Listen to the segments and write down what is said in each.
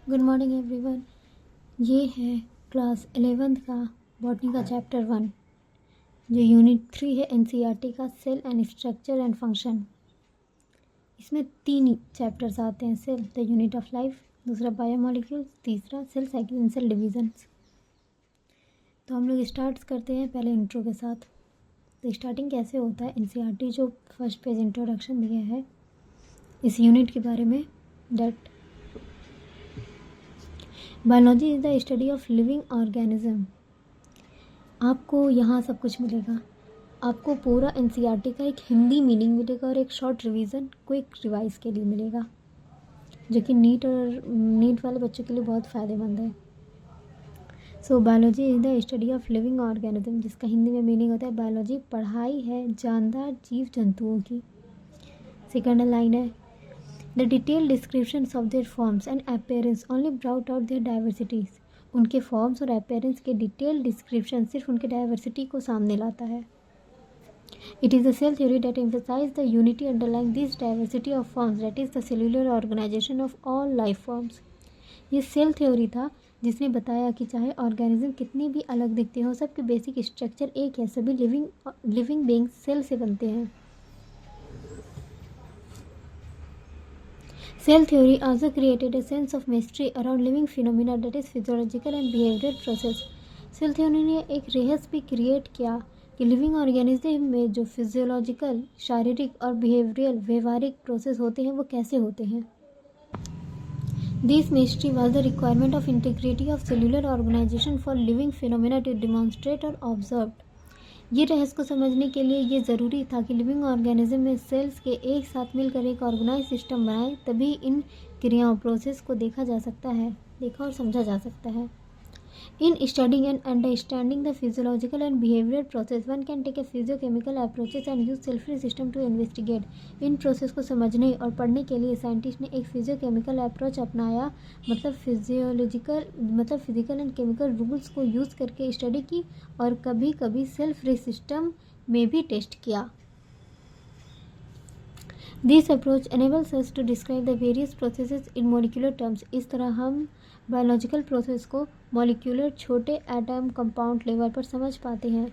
Good morning everyone. ये है class 11th का बॉटनी का चैप्टर 1 जो यूनिट 3 है एनसीईआरटी का, cell and structure and function. इसमें 3 चैप्टर्स आते हैं, cell the unit of life, दूसरा बायोमोलिक्यूल्स, तीसरा cell cycle and cell divisions. तो हम लोग स्टार्ट करते हैं पहले इंट्रो के साथ। तो स्टार्टिंग कैसे होता है, एनसीईआरटी जो फर्स्ट पेज इंट्रोडक्शन दिया है इस यूनिट के बारे में, that biology is the study of living organism. आपको यहाँ सब कुछ मिलेगा। आपको पूरा एनसीईआरटी का एक हिंदी मीनिंग मिलेगा और एक शॉर्ट रिवीजन, क्विक रिवाइज के लिए मिलेगा, जो कि नीट वाले बच्चों के लिए बहुत फ़ायदेमंद है। So biology is the study of living organism, जिसका हिंदी में मीनिंग होता है बायोलॉजी पढ़ाई है जानदार जीव जंतुओं की। सेकंड लाइन है The detailed descriptions of their forms and appearance only brought out their diversities. उनके फॉर्म्स और appearance के डिटेल डिस्क्रिप्शन सिर्फ उनके डाइवर्सिटी को सामने लाता है। It is the cell theory that emphasizes the unity underlying this diversity of forms, that is the cellular organization of all life forms. ये सेल थ्योरी था जिसने बताया कि चाहे ऑर्गेनिज्म कितनी भी अलग दिखते हो, सबके बेसिक स्ट्रक्चर एक है, सभी लिविंग बीइंग्स सेल से बनते हैं। Cell theory also created a sense of mystery around living phenomena, that is physiological and behavioral process. Cell theory ने एक रहस्य भी क्रिएट किया कि लिविंग ऑर्गेनिज्म में जो फिजियोलॉजिकल, शारीरिक और बिहेवियरल व्यवहारिक प्रोसेस होते हैं वो कैसे होते हैं। This mystery was the requirement of integrity of cellular organisation for living phenomena to demonstrate और ऑब्जर्व। ये रहस्य को समझने के लिए ये ज़रूरी था कि लिविंग ऑर्गेनिज्म में सेल्स के एक साथ मिलकर एक ऑर्गेनाइज सिस्टम बनाए, तभी इन क्रियाओं प्रोसेस को देखा और समझा जा सकता है। In studying and understanding the physiological and behavioural process one can take a physiochemical approaches and use cell free system to investigate. इन प्रोसेस को समझने और पढ़ने के लिए साइंटिस्ट ने एक फिजियोकेमिकल अप्रोच अपनाया, मतलब फिजिकल एंड केमिकल रूल्स को यूज़ करके स्टडी की और कभी कभी सेल फ्री सिस्टम में भी टेस्ट किया। This approach enables us to describe the various processes in molecular terms. इस तरह हम बायोलॉजिकल प्रोसेस को मॉलिक्यूलर छोटे एटम कंपाउंड लेवल पर समझ पाते हैं।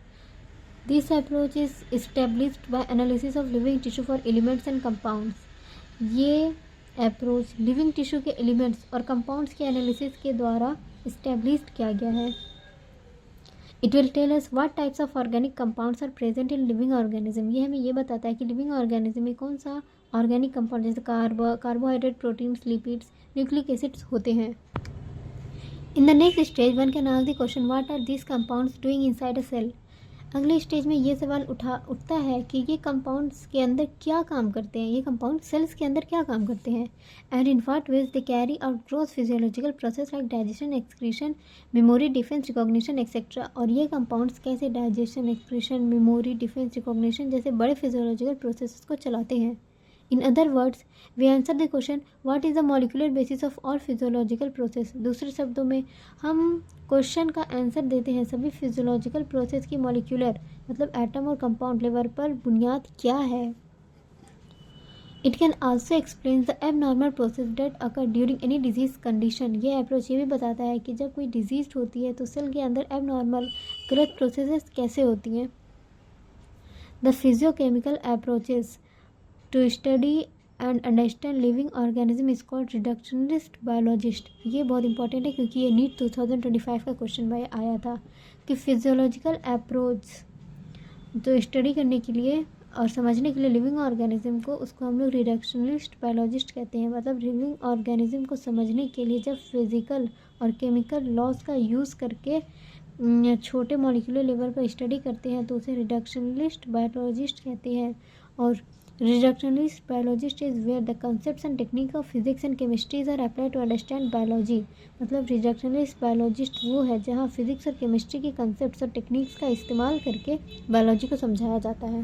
This approach is established by analysis of living tissue for elements and compounds. ये अप्रोच लिविंग टिश्यू के एलिमेंट्स और कंपाउंड्स के एनालिसिस के द्वारा इस्टेब्लिश्ड किया गया है। It will tell us what types of organic compounds are present in living organism. ये हमें ये बताता है कि लिविंग ऑर्गेनिज्म में कौन सा ऑर्गेनिक कंपाउंड जैसे carbohydrate, proteins, lipids, nucleic acids होते हैं। In the next stage one can ask the question what are this compounds doing inside a cell. अगले स्टेज में ये सवाल उठता है कि ये कंपाउंड्स के अंदर क्या काम करते हैं, ये कंपाउंड सेल्स के अंदर क्या काम करते हैं, and in what veg they carry out growth physiological process like digestion, excretion, memory, defence, recognition etcetera. और ये कंपाउंड्स कैसे digestion, excretion, memory, defence, recognition जैसे बड़े फिजियोलॉजिकल प्रोसेस को चलाते हैं। In other words, we answer the question what is the molecular basis of all physiological process। दूसरे शब्दों में हम क्वेश्चन का आंसर देते हैं सभी फिजियोलॉजिकल प्रोसेस की मॉलिक्यूलर मतलब एटम और कंपाउंड लेवल पर बुनियाद क्या है। It can also explain the abnormal process that occur during any disease condition. ये अप्रोच ये भी बताता है कि जब कोई डिजीज होती है तो सेल के अंदर एबनॉर्मल ग्रोथ प्रोसेसेस कैसे होती हैं। The physiochemical approaches to study and understand living organism is called reductionist biologist. ये बहुत इंपॉर्टेंट है क्योंकि ये नीट 2025 का क्वेश्चन आया था कि फिजियोलॉजिकल अप्रोच तो स्टडी करने के लिए और समझने के लिए लिविंग ऑर्गेनिज्म को, उसको हम लोग रिडक्शनिस्ट बायोलॉजिस्ट कहते हैं। मतलब लिविंग ऑर्गेनिज्म को समझने के लिए जब फिजिकल और केमिकल लॉज का यूज़ करके छोटे मॉलिक्यूलर लेवल पर स्टडी करते हैं तो उसे रिडक्शनिस्ट बायोलॉजिस्ट कहते हैं। और reductionist biologist is where the concepts and technique of physics and chemistry are applied to understand biology। मतलब reductionist biologist वो है जहाँ फिजिक्स और केमिस्ट्री के कंसेप्ट्स और टेक्निक्स का इस्तेमाल करके बायोलॉजी को समझाया जाता है।